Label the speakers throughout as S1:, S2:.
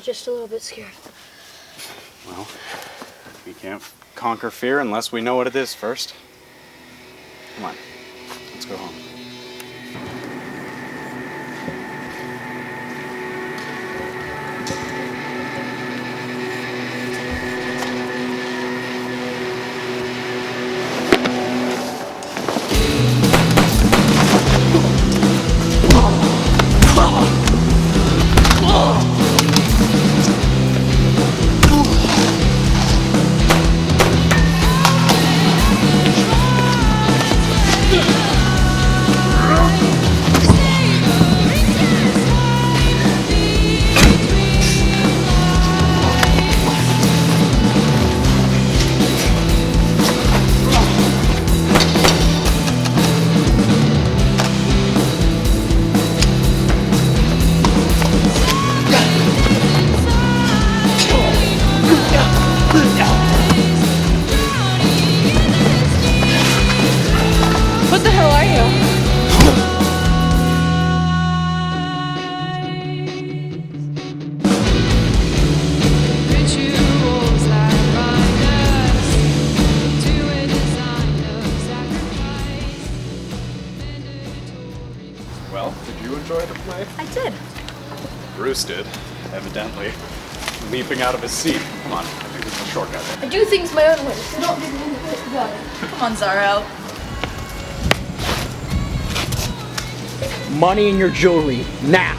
S1: just a little bit scared.
S2: Well, we can't conquer fear unless we know what it is first. Come on, let's go home.
S1: What the hell are you?
S2: Well, did you enjoy the play?
S1: I did.
S2: Bruce did, evidently. Leaping out of his seat. Come on, I think there's a shortcut there.
S1: I do things my own way, so don't give me any credit for that.
S3: Come on, Zaro.
S4: Money and your jewelry, now!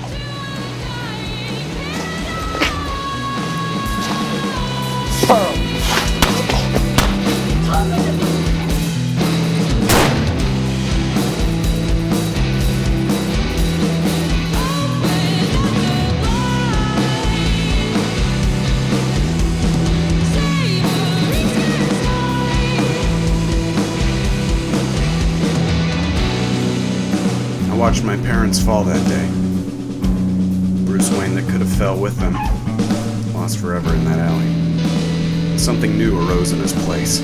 S2: I watched my parents fall that day. Bruce Wayne that could have fell with them, lost forever in that alley. Something new arose in his place.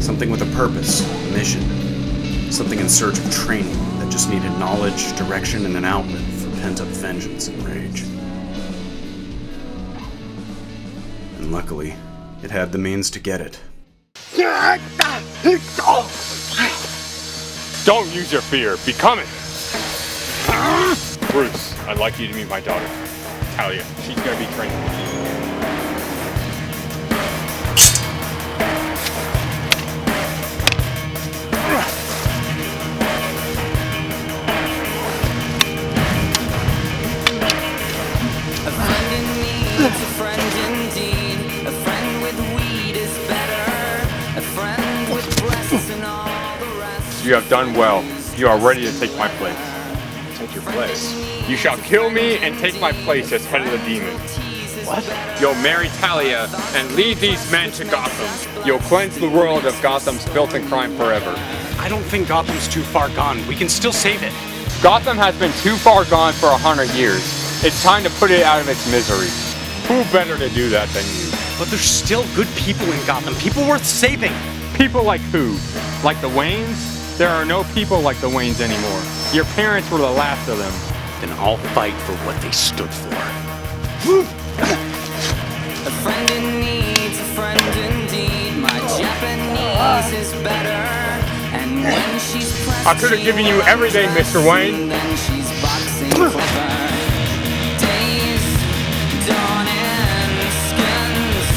S2: Something with a purpose, a mission. Something in search of training that just needed knowledge, direction, and an outlet for pent-up vengeance and rage. And luckily, it had the means to get it.
S5: Don't use your fear, become it! Bruce, I'd like you to meet my daughter, Talia. She's gonna be trained.
S6: A friend in need, a friend indeed. A friend with weed is better. A friend with breasts and all the rest.
S5: You have done well. You are ready to take my place.
S2: Take your place.
S5: You shall kill me and take my place as head of the demons.
S2: What?
S5: You'll marry Talia and lead these men to Gotham. You'll cleanse the world of Gotham's filth and crime forever.
S2: I don't think Gotham's too far gone. We can still save it.
S5: Gotham has been too far gone for 100 years. It's time to put it out of its misery. Who better to do that than you?
S2: But there's still good people in Gotham. People worth saving.
S5: People like who? Like the Waynes? There are no people like the Waynes anymore. Your parents were the last of them.
S2: Then I'll fight for what they stood for.
S6: A friend in need's a friend indeed. My Japanese is better. And when she's pressed,
S5: I could have given you everything, Mr. Wayne.
S6: then she's boxing clever. Days dawning, skins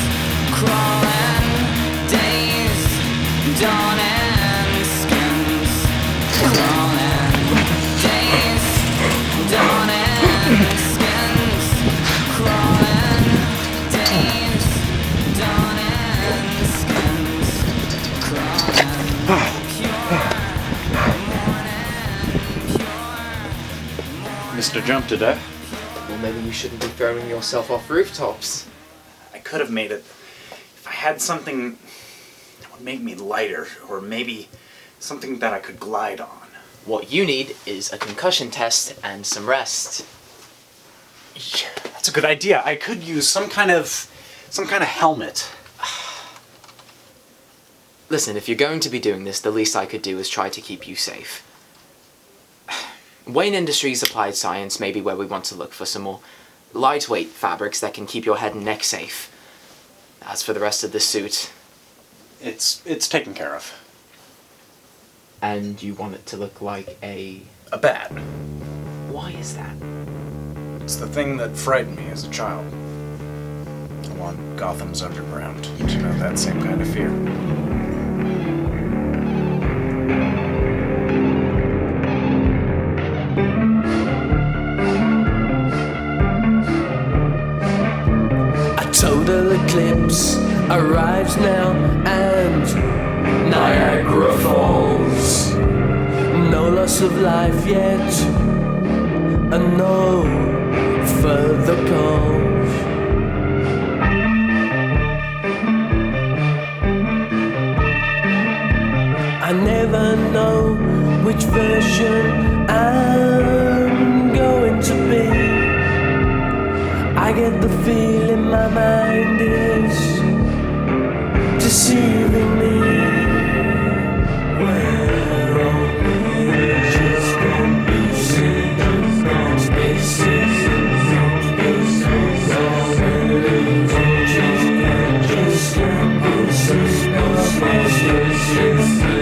S6: crawling. Days dawning, skins crawling. Days dawning, skins crawling. Days dawning, skins crawling.
S2: Mr. Jump to death.
S7: Well, maybe you shouldn't be throwing yourself off rooftops.
S2: I could have made it if I had something that would make me lighter, or maybe something that I could glide on.
S7: What you need is a concussion test and some rest.
S2: Yeah, that's a good idea. I could use some kind of helmet.
S7: Listen, if you're going to be doing this, the least I could do is try to keep you safe. Wayne Industries Applied Science may be where we want to look for some more lightweight fabrics that can keep your head and neck safe. As for the rest of the suit...
S2: It's taken care of.
S7: And you want it to look like a
S2: bat.
S7: Why is that?
S2: It's the thing that frightened me as a child. I want Gotham's underground to know that same kind of fear.
S6: A total eclipse arrives now, and Niagara Falls. No loss of life yet, and no further calls. I never know which version I'm going to be. I get the feeling my mind is deceiving me. Where only just don't be seen, no spaces, no spaces, no spaces, just can't be seen, no spaces, no spaces, no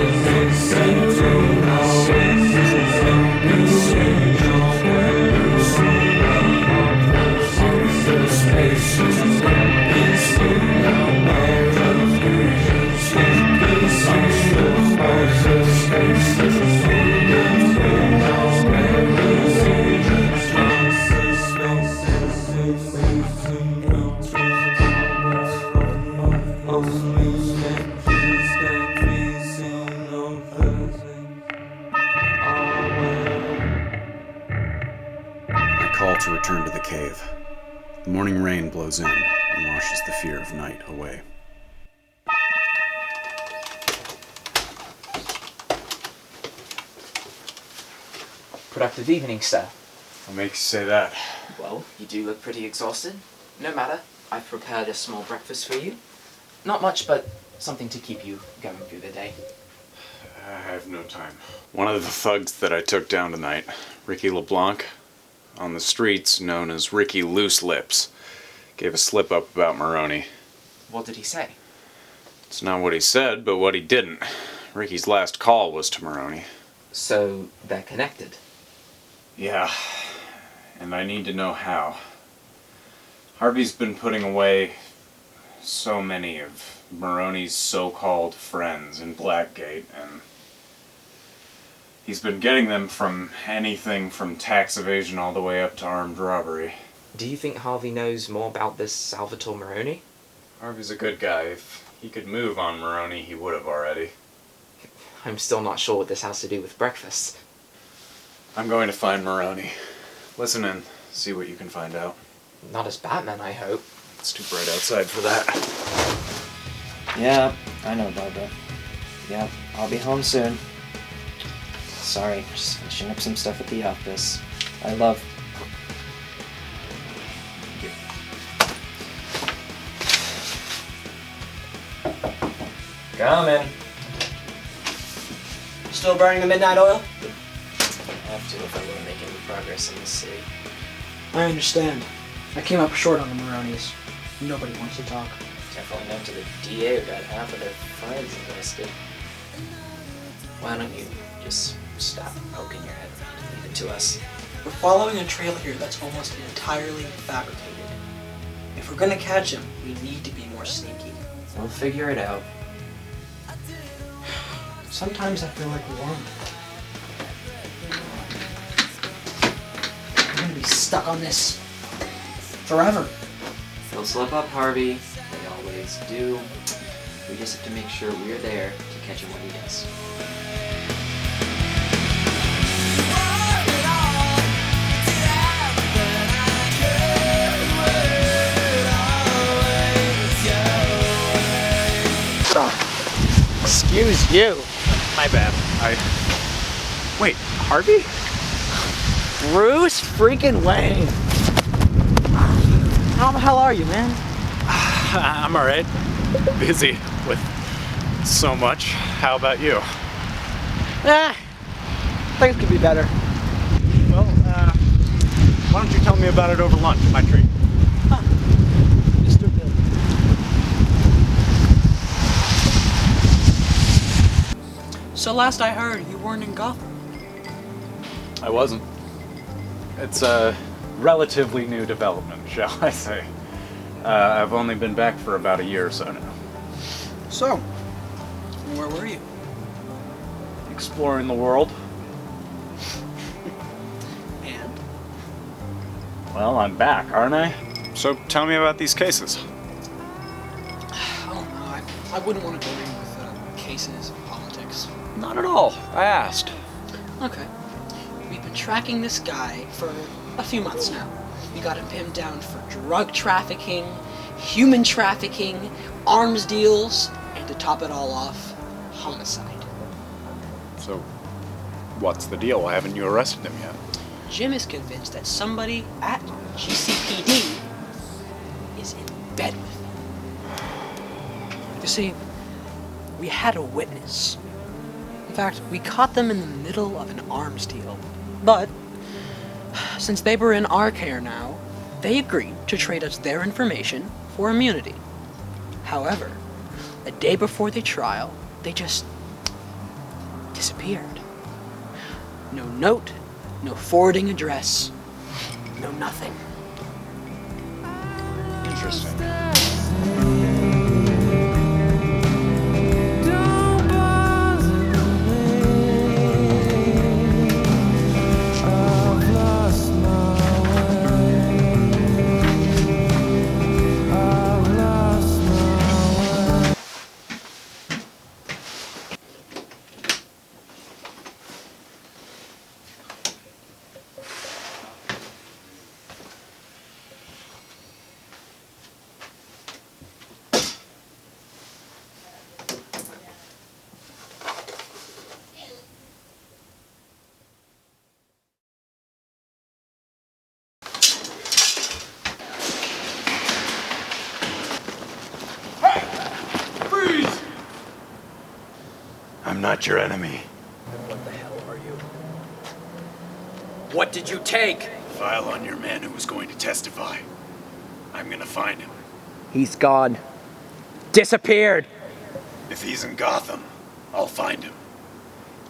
S2: To return to the cave. The morning rain blows in and washes the fear of night away.
S7: Productive evening, sir.
S2: What makes you say that?
S7: Well, you do look pretty exhausted. No matter, I've prepared a small breakfast for you. Not much, but something to keep you going through the day.
S2: I have no time. One of the thugs that I took down tonight, Ricky LeBlanc, on the streets known as Ricky Loose Lips, gave a slip-up about Moroni.
S7: What did he say?
S2: It's not what he said, but what he didn't. Ricky's last call was to Moroni.
S7: So, they're connected?
S2: Yeah, and I need to know how. Harvey's been putting away so many of Moroni's so-called friends in Blackgate, and he's been getting them from anything from tax evasion all the way up to armed robbery.
S7: Do you think Harvey knows more about this Salvatore Maroni?
S2: Harvey's a good guy. If he could move on Moroni, he would have already.
S7: I'm still not sure what this has to do with breakfast.
S2: I'm going to find Moroni. Listen in, see what you can find out.
S7: Not as Batman, I hope.
S2: It's too bright outside for that.
S3: Yeah, I know, Barbara. Yeah, I'll be home soon. Sorry, just finishing up some stuff at the office. I love... Coming.
S8: Still burning the midnight oil?
S3: I have to if I want to make any progress in this city.
S8: I understand. I came up short on the Maronis. Nobody wants to talk.
S3: Definitely not to the DA who got half of their friends invested. Why don't you just stop poking your head around and leave it to us?
S8: We're following a trail here that's almost entirely fabricated. If we're gonna catch him, we need to be more sneaky.
S3: We'll figure it out.
S8: Sometimes I feel like we're gonna be stuck on this forever.
S3: They'll slip up, Harvey. They always do. We just have to make sure we're there to catch him when he does.
S4: Excuse you.
S2: My bad. Wait, Harvey?
S4: Bruce freaking Wayne. How the hell are you, man?
S2: I'm alright. Busy with so much. How about you?
S4: Things could be better.
S2: Well,
S9: Why don't you tell me about it over lunch at my tree?
S8: Mr. Bill. So last I heard, you weren't in Gotham.
S9: I wasn't. It's a relatively new development, shall I say. I've only been back for about a year or so now.
S8: So, where were you?
S9: Exploring the world.
S8: And?
S9: Well, I'm back, aren't I? So tell me about these cases.
S8: Oh no, I wouldn't want to go in with cases of politics.
S9: Not at all. I asked.
S8: Okay. We've been tracking this guy for a few months now. We got him pinned down for drug trafficking, human trafficking, arms deals, and to top it all off, homicide.
S9: So, what's the deal? Why haven't you arrested him yet?
S8: Jim is convinced that somebody at GCPD is in bed with him. You see, we had a witness. In fact, we caught them in the middle of an arms deal. But, since they were in our care now, they agreed to trade us their information for immunity. However, a day before the trial, they just disappeared. No note, no forwarding address, no nothing.
S9: Interesting. I'm not your enemy.
S10: What the hell are you? What did you take?
S9: File on your man who was going to testify. I'm gonna find him.
S10: He's gone. Disappeared.
S9: If he's in Gotham, I'll find him.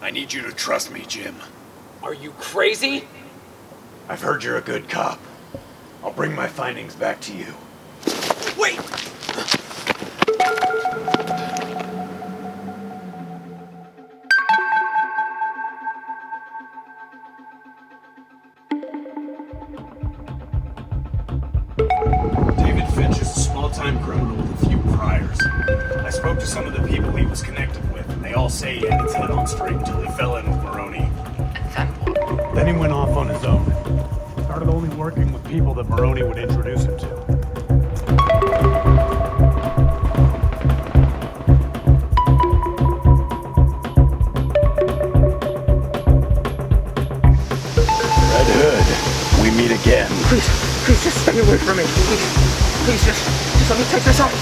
S9: I need you to trust me, Jim.
S10: Are you crazy?
S9: I've heard you're a good cop. I'll bring my findings back to you.
S10: Wait!
S9: David Finch is a small-time criminal with a few priors. I spoke to some of the people he was connected with, and they all say he had his head on straight until he fell in with Moroni.
S7: Then what?
S9: Then he went off on his own. Started only working with people that Moroni would introduce him to. Red Hood, we meet again.
S10: Please just stay away from me. Please just let me take this off.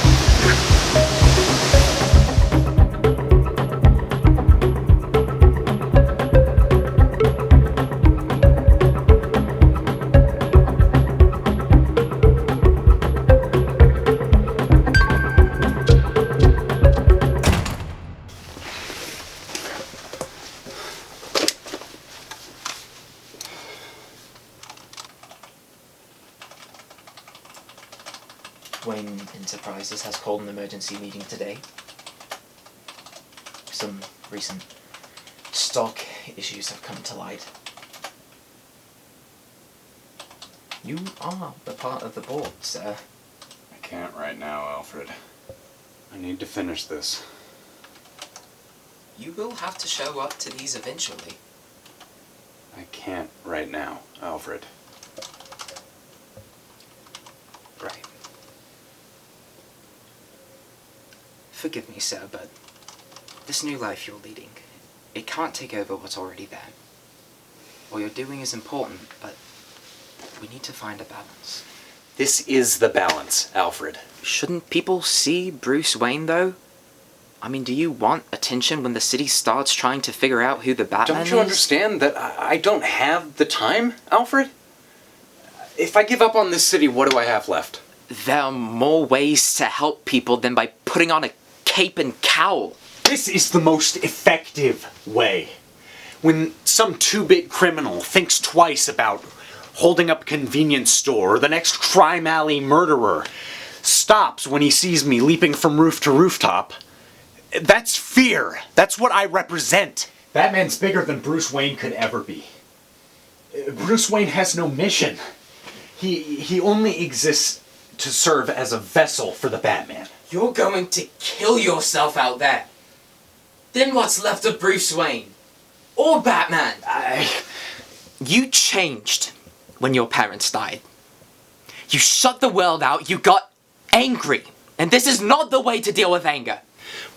S7: Wayne Enterprises has called an emergency meeting today. Some recent stock issues have come to light. You are a part of the board, sir.
S2: I can't right now, Alfred. I need to finish this.
S7: You will have to show up to these eventually.
S2: I can't right now, Alfred.
S7: Right. Forgive me, sir, but this new life you're leading, it can't take over what's already there. What you're doing is important, but we need to find a balance.
S2: This is the balance, Alfred.
S7: Shouldn't people see Bruce Wayne, though? I mean, do you want attention when the city starts trying to figure out who the Batman is?
S2: Don't you understand that I don't have the time, Alfred? If I give up on this city, what do I have left?
S7: There are more ways to help people than by putting on a cape and cowl.
S9: This is the most effective way. When some two-bit criminal thinks twice about holding up a convenience store, or the next crime alley murderer stops when he sees me leaping from roof to rooftop, that's fear. That's what I represent. Batman's bigger than Bruce Wayne could ever be. Bruce Wayne has no mission. He only exists to serve as a vessel for the Batman.
S7: You're going to kill yourself out there. Then what's left of Bruce Wayne? Or Batman? You changed when your parents died. You shut the world out, you got angry. And this is not the way to deal with anger.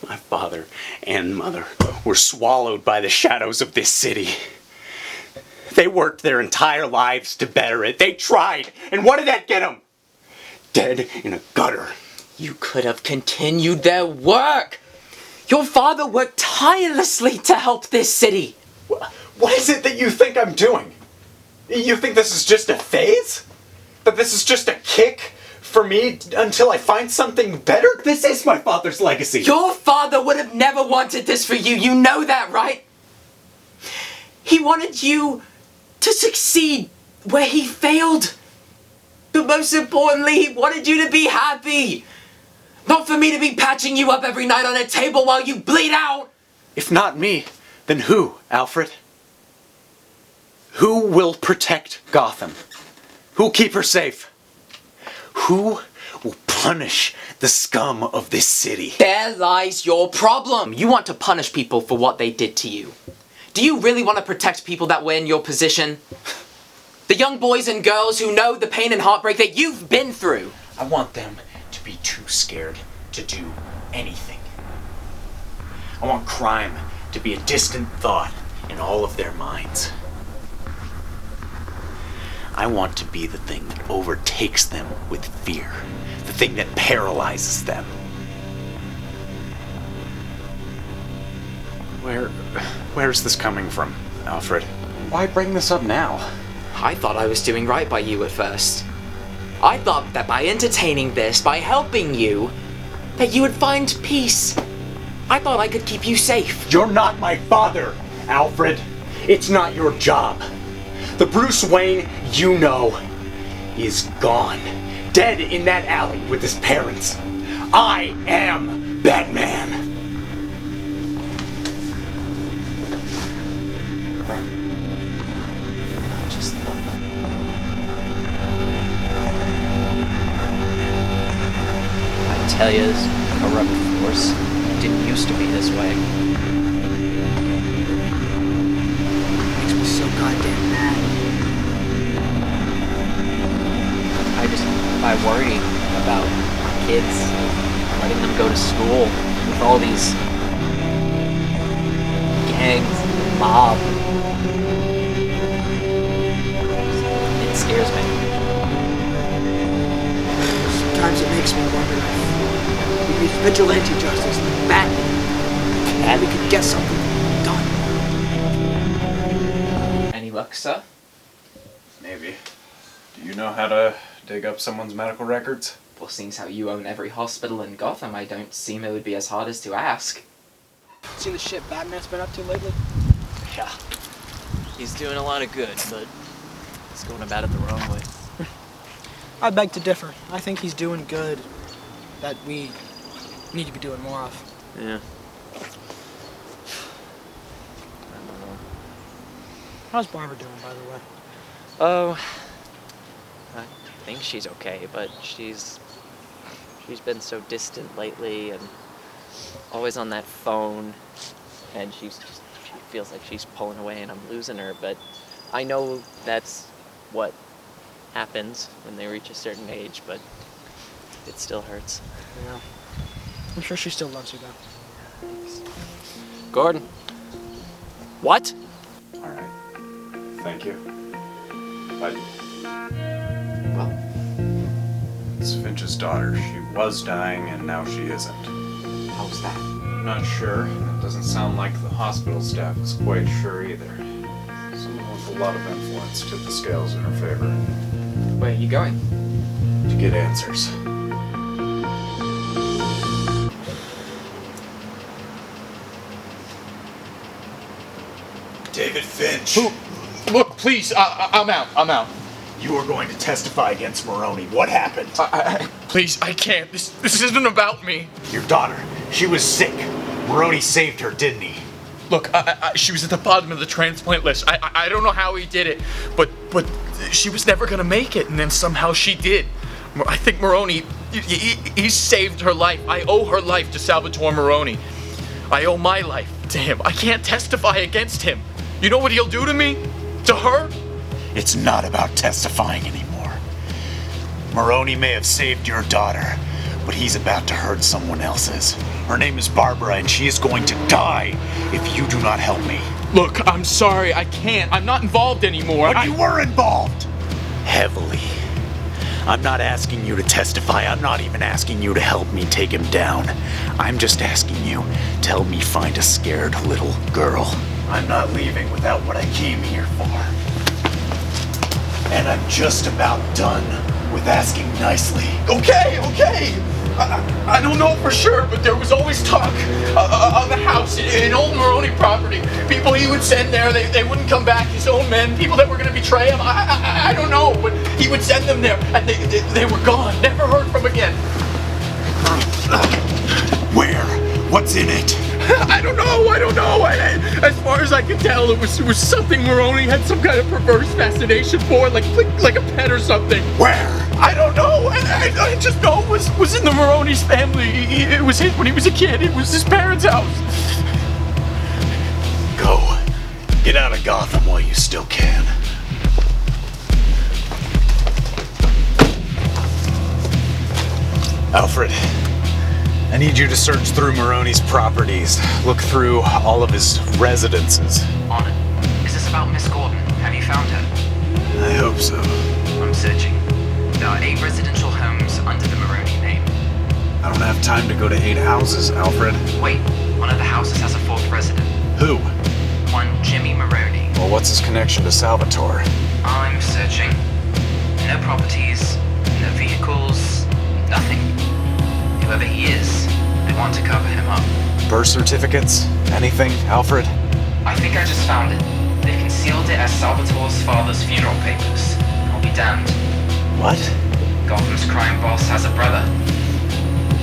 S9: My father and mother were swallowed by the shadows of this city. They worked their entire lives to better it. They tried. And what did that get them? Dead in a gutter.
S7: You could have continued their work. Your father worked tirelessly to help this city.
S9: What is it that you think I'm doing? You think this is just a phase? That this is just a kick for me until I find something better? This is my father's legacy.
S7: Your father would have never wanted this for you. You know that, right? He wanted you to succeed where he failed. But most importantly, he wanted you to be happy. Not for me to be patching you up every night on a table while you bleed out.
S9: If not me, then who, Alfred? Who will protect Gotham? Who'll keep her safe? Who will punish the scum of this city?
S7: There lies your problem. You want to punish people for what they did to you. Do you really want to protect people that were in your position? The young boys and girls who know the pain and heartbreak that you've been through.
S9: I want them to be too scared to do anything. I want crime to be a distant thought in all of their minds. I want to be the thing that overtakes them with fear, the thing that paralyzes them. Where's this coming from, Alfred? Why bring this up now?
S7: I thought I was doing right by you at first. I thought that by entertaining this, by helping you, that you would find peace. I thought I could keep you safe.
S9: You're not my father, Alfred. It's not your job. The Bruce Wayne you know is gone. Dead in that alley with his parents. I am Batman.
S3: I tell you, this corrupt force didn't used to be this way.
S8: Makes me so goddamn mad.
S3: I worry about kids, letting them go to school with all these gangs and mob. It scares me.
S8: Sometimes it makes me wonder if we use vigilante justice like Batman, and we could get something done.
S3: Any luck, sir?
S2: Maybe. Do you know how to dig up someone's medical records?
S7: Well, seeing how you own every hospital in Gotham, I don't seem it would be as hard as to ask.
S8: Seen the shit Batman's been up to lately?
S3: Yeah. He's doing a lot of good, but he's going about it the wrong way.
S8: I beg to differ. I think he's doing good that we need to be doing more of.
S3: Yeah.
S8: How's Barbara doing, by the way?
S3: Oh, I think she's okay, but she's been so distant lately and always on that phone, and she feels like she's pulling away and I'm losing her, but I know that's what happens when they reach a certain age, but it still hurts.
S8: Yeah. I'm sure she still loves you, though.
S3: Gordon. What?
S2: Alright. Thank you. But...
S7: Well,
S2: it's Finch's daughter. She was dying, and now she isn't.
S7: how's that?
S2: Not sure. It doesn't sound like the hospital staff is quite sure either. Someone with a lot of influence tipped the scales in her favor.
S7: Where are you going?
S2: To get answers. David Finch.
S10: Look, please, I'm out.
S9: You are going to testify against Moroni. What happened?
S10: Please, I can't. This isn't about me.
S9: Your daughter. She was sick. Moroni saved her, didn't he?
S10: Look, she was at the bottom of the transplant list. I don't know how he did it, but she was never gonna make it, and then somehow she did. I think Moroni, he saved her life. I owe her life to Salvatore Maroni. I owe my life to him. I can't testify against him. You know what he'll do to me? To her?
S9: It's not about testifying anymore. Moroni may have saved your daughter, but he's about to hurt someone else's. Her name is Barbara, and she is going to die if you do not help me.
S10: Look, I'm sorry, I can't. I'm not involved anymore.
S9: But you were involved! Heavily. I'm not asking you to testify. I'm not even asking you to help me take him down. I'm just asking you to help me find a scared little girl. I'm not leaving without what I came here for. And I'm just about done with asking nicely.
S10: Okay. I don't know for sure, but there was always talk of a house in old Moroni property. People he would send there, they wouldn't come back. His own men, people that were going to betray him. I don't know, but he would send them there, and they were gone. Never heard from again.
S9: Where? What's in it?
S10: I don't know. As far as I can tell, it was something Moroni had some kind of perverse fascination for, like a pet or something.
S9: Where?
S10: I don't know. I just know it was in the Moroni's family. It was his when he was a kid. It was his parents' house.
S9: Go. Get out of Gotham while you still can. Alfred, I need you to search through Moroni's properties. Look through all of his residences.
S7: On it. Is this about Miss Gordon? Have you found her?
S2: I hope so.
S7: I'm searching. There are 8 residential homes under the Moroni name.
S2: I don't have time to go to 8 houses, Alfred.
S7: Wait, one of the houses has a 4th resident.
S2: Who?
S7: One Jimmy Moroni.
S2: Well, what's his connection to Salvatore?
S7: I'm searching. No properties, no vehicles, nothing. Whoever he is, they want to cover him up.
S2: Birth certificates? Anything, Alfred?
S7: I think I just found it. They've concealed it as Salvatore's father's funeral papers. I'll be damned.
S2: What?
S7: Gotham's crime boss has a brother.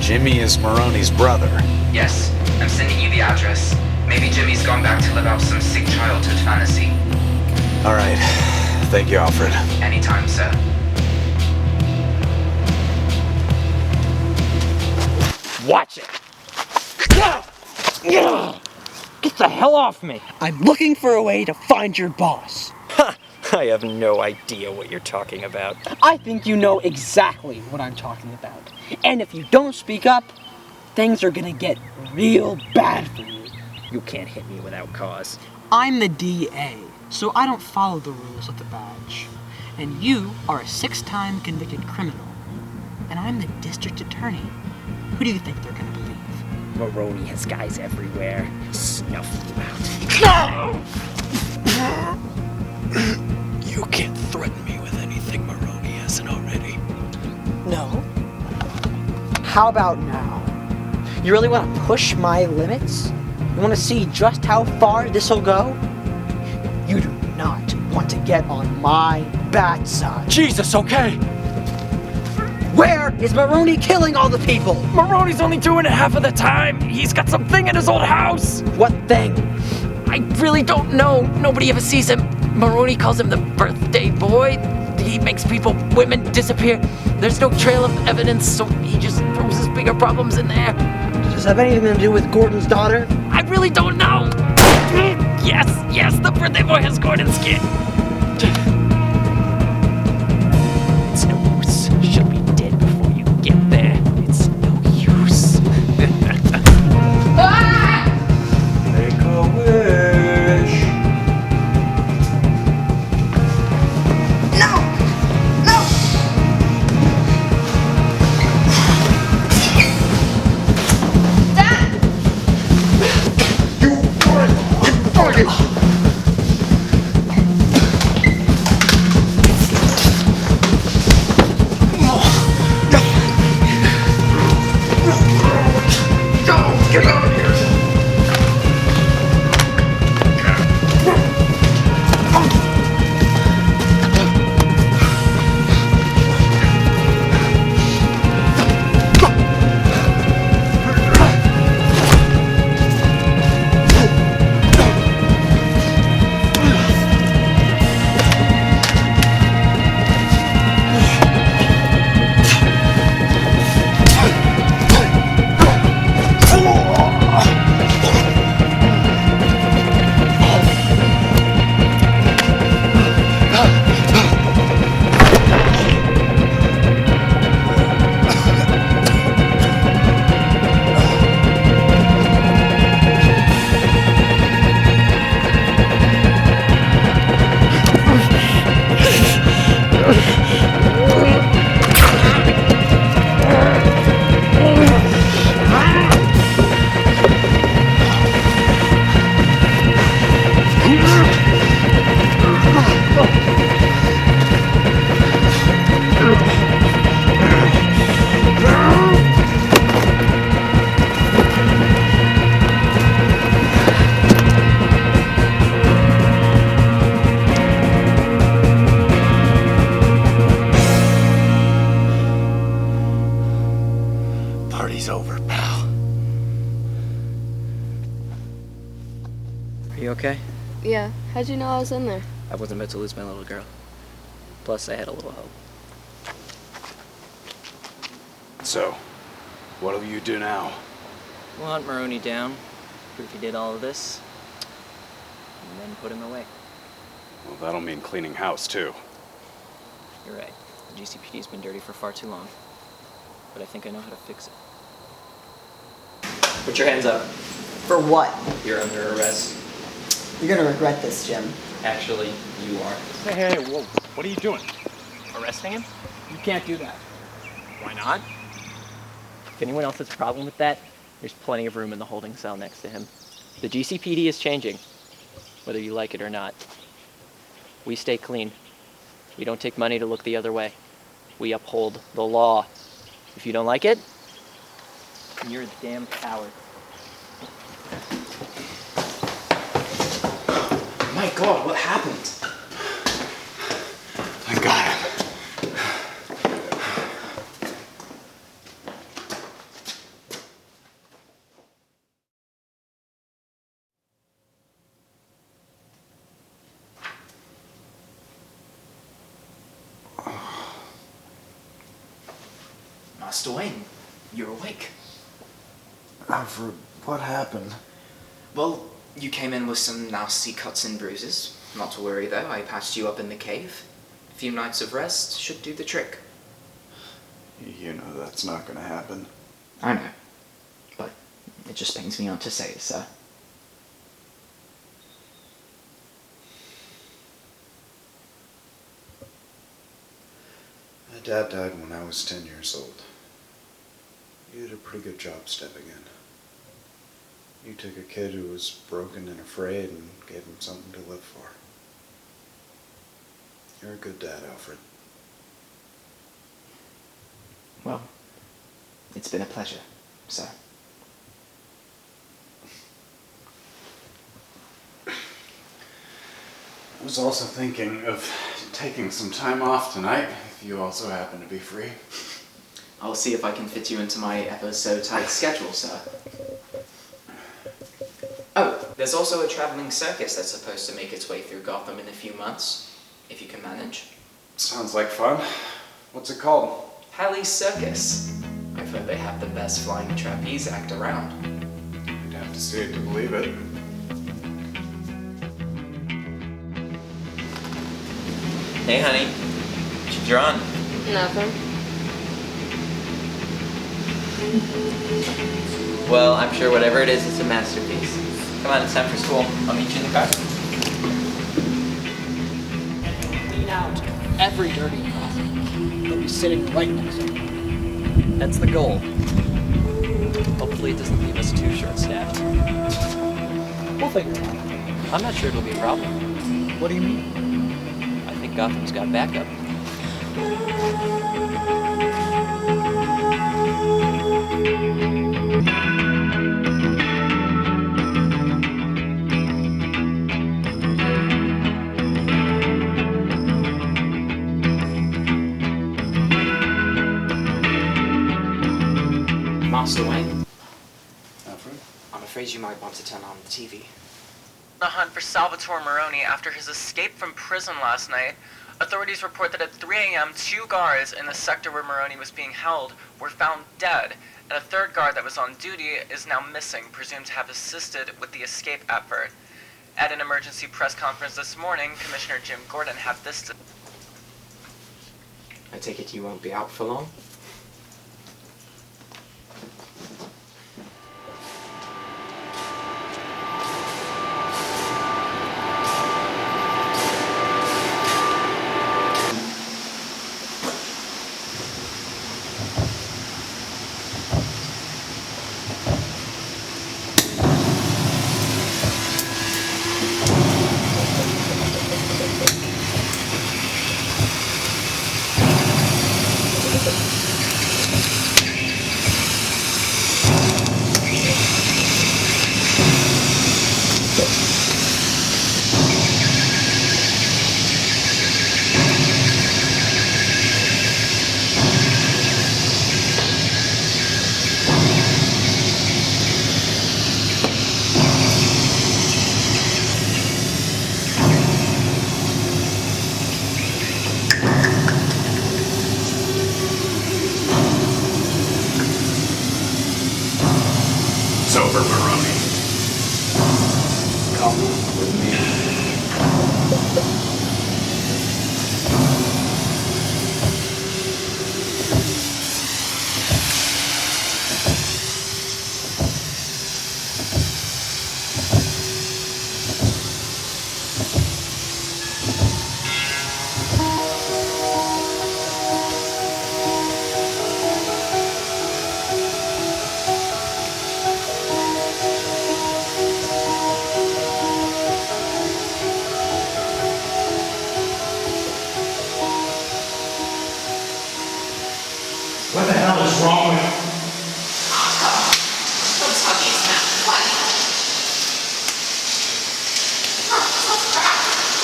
S2: Jimmy is Moroni's brother.
S7: Yes, I'm sending you the address. Maybe Jimmy's gone back to live out some sick childhood fantasy.
S2: All right. Thank you, Alfred.
S7: Anytime, sir.
S4: Watch it. Get the hell off me.
S8: I'm looking for a way to find your boss.
S3: I have no idea what you're talking about.
S8: I think you know exactly what I'm talking about. And if you don't speak up, things are gonna get real bad for you.
S3: You can't hit me without cause.
S8: I'm the DA, so I don't follow the rules of the badge. And you are a 6-time convicted criminal. And I'm the district attorney. Who do you think they're gonna believe?
S3: Moroni has guys everywhere. Snuff you out.
S8: No! You can't threaten me with anything Moroni hasn't already. No? How about now? You really want to push my limits? You want to see just how far this'll go? You do not want to get on my bad side.
S10: Jesus, okay.
S8: Where is Moroni killing all the people?
S3: Moroni's only doing it half of the time. He's got something in his old house.
S8: What thing?
S3: I really don't know. Nobody ever sees him. Moroni calls him the birthday boy. He makes women disappear. There's no trail of evidence, so he just throws his bigger problems in there.
S8: Does this have anything to do with Gordon's daughter?
S3: I really don't know. Yes, the birthday boy has Gordon's kid. It's no use. She'll be dead before you get there. It's no use.
S2: Make a wish.
S3: Are you okay?
S1: Yeah. How'd you know I was in there?
S3: I wasn't about to lose my little girl. Plus, I had a little hope.
S2: So, what'll you do now?
S3: We'll hunt Moroni down, prove he did all of this, and then put him away.
S2: Well, that'll mean cleaning house, too.
S3: You're right. The GCPD's been dirty for far too long. But I think I know how to fix it. Put your hands up.
S11: For what?
S3: You're under arrest.
S11: You're gonna regret this, Jim.
S3: Actually, you are.
S4: Hey, whoa. What are you doing?
S3: Arresting him?
S8: You can't do that.
S3: Why not? If anyone else has a problem with that, there's plenty of room in the holding cell next to him. The GCPD is changing, whether you like it or not. We stay clean. We don't take money to look the other way. We uphold the law. If you don't like it, then you're a damn coward.
S7: My God, what happened?
S2: I got him.
S7: Master Wayne, you're awake.
S12: Alfred, what happened?
S7: Well, you came in with some nasty cuts and bruises. Not to worry though, I patched you up in the cave. A few nights of rest should do the trick.
S12: You know that's not gonna happen.
S7: I know, but it just pains me not to say it, sir.
S12: My dad died when I was 10 years old. You did a pretty good job stepping in. You took a kid who was broken and afraid and gave him something to live for. You're a good dad, Alfred.
S7: Well, it's been a pleasure, sir.
S2: I was also thinking of taking some time off tonight, if you also happen to be free.
S7: I'll see if I can fit you into my ever-so-tight schedule, sir. Oh, there's also a traveling circus that's supposed to make its way through Gotham in a few months, if you can manage.
S2: Sounds like fun. What's it called?
S7: Halley's Circus. I've heard they have the best flying trapeze act around.
S2: You'd have to see it to believe it.
S3: Hey, honey. What you drawing?
S1: Nothing.
S3: Well, I'm sure whatever it is, it's a masterpiece. Come on, it's time for school. I'll meet you in the car.
S8: Clean out every dirty coffee. They'll be sitting right next to you.
S3: That's the goal. Hopefully it doesn't leave us too short-staffed.
S8: We'll figure it out.
S3: I'm not sure it'll be a problem.
S8: What do you mean?
S3: I think Gotham's got backup.
S7: Master Wayne,
S2: Alfred?
S7: I'm afraid you might want to turn on the TV.
S13: The hunt for Salvatore Maroni after his escape from prison last night. Authorities report that at 3 a.m., 2 guards in the sector where Moroni was being held were found dead, and a third guard that was on duty is now missing, presumed to have assisted with the escape effort. At an emergency press conference this morning, Commissioner Jim Gordon had this to...
S7: I take it you won't be out for long?
S2: with me.
S9: What the hell is wrong with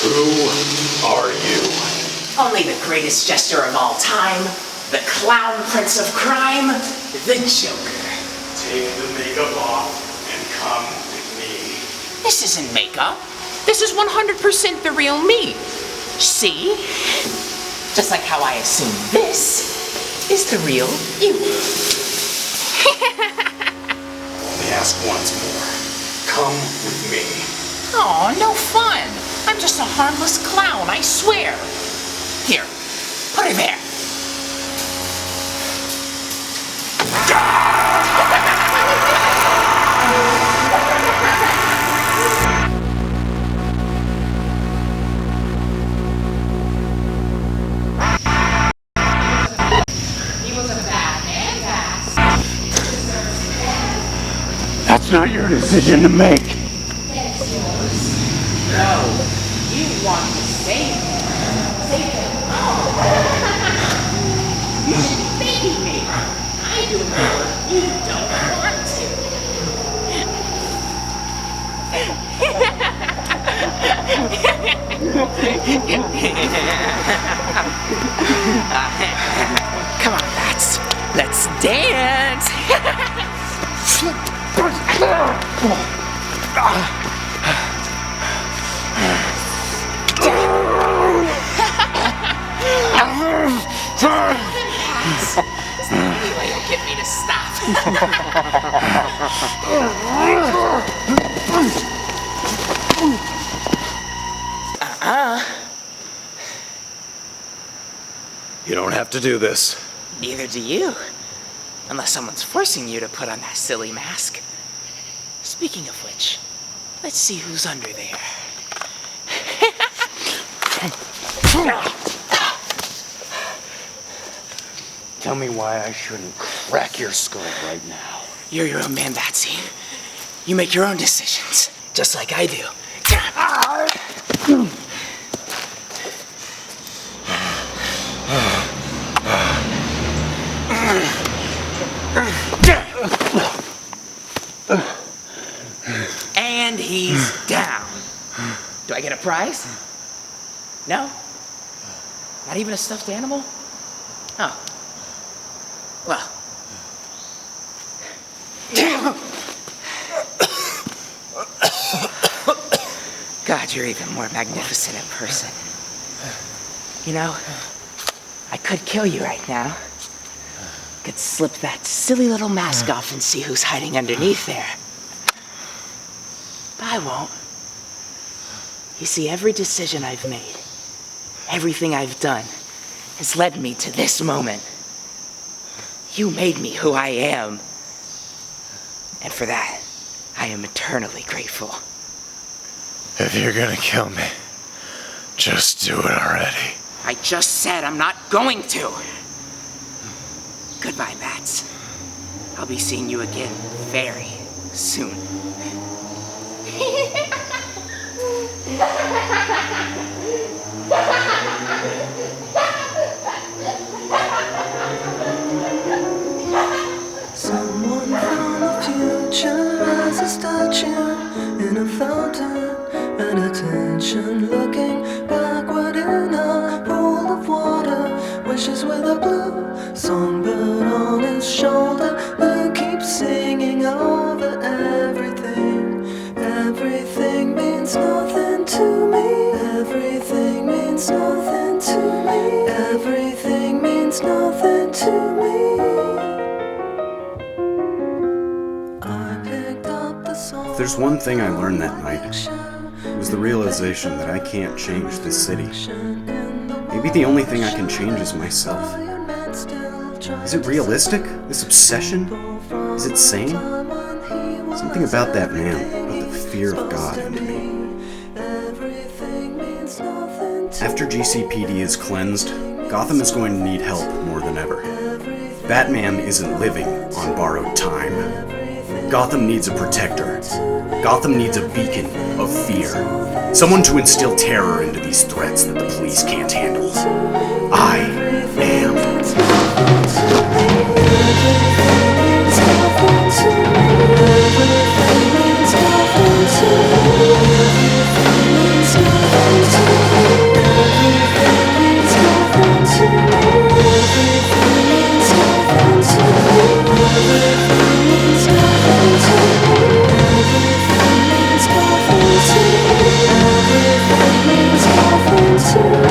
S14: Who are you?
S15: Only the greatest jester of all time, the clown prince of crime, the Joker.
S9: Take the makeup off and come with me.
S15: This isn't makeup. This is 100% the real me. See? Just like how I assume this is the real you.
S9: Only ask once more. Come with me.
S15: Aw, no fun. I'm just a harmless clown, I swear. Here, put her there.
S14: That's not your decision to make.
S15: No, you want to save him. Save him. You should be thanking me. I do more. You don't want to. Come on, bats. Let's dance. It's the only way you'll get me to stop.
S2: You don't have to do this.
S15: Neither do you. Unless someone's forcing you to put on that silly mask. Speaking of which, let's see who's under there.
S14: Tell me why I shouldn't crack your skull right now.
S15: You're your own man, Batsy. You make your own decisions, just like I do. And he's down. Do I get a prize? No? Not even a stuffed animal? Oh. Well. God, you're even more magnificent in person. You know, I could kill you right now. Could slip that silly little mask off and see who's hiding underneath there. But I won't. You see, every decision I've made, everything I've done, has led me to this moment. You made me who I am. And for that, I am eternally grateful.
S10: If you're gonna kill me, just do it already.
S15: I just said I'm not going to. Goodbye, Bats. I'll be seeing you again very soon.
S6: Someone found the future as a statue in a fountain. Meditation, looking backward in a pool of water. Wishes with a blue songbird on his shoulder, who keeps singing over everything. Everything means nothing to me. Everything means nothing to me. Everything means nothing to me.
S2: If there's one thing I learned that night, it was the realization that I can't change this city. Maybe the only thing I can change is myself. Is it realistic? This obsession? Is it sane? Something about that man put the fear of God into me. After GCPD is cleansed, Gotham is going to need help more than ever. Batman isn't living on borrowed time. Gotham needs a protector. Gotham needs a beacon of fear. Someone to instill terror into these threats that the police can't handle. I am.
S6: Everything means nothing to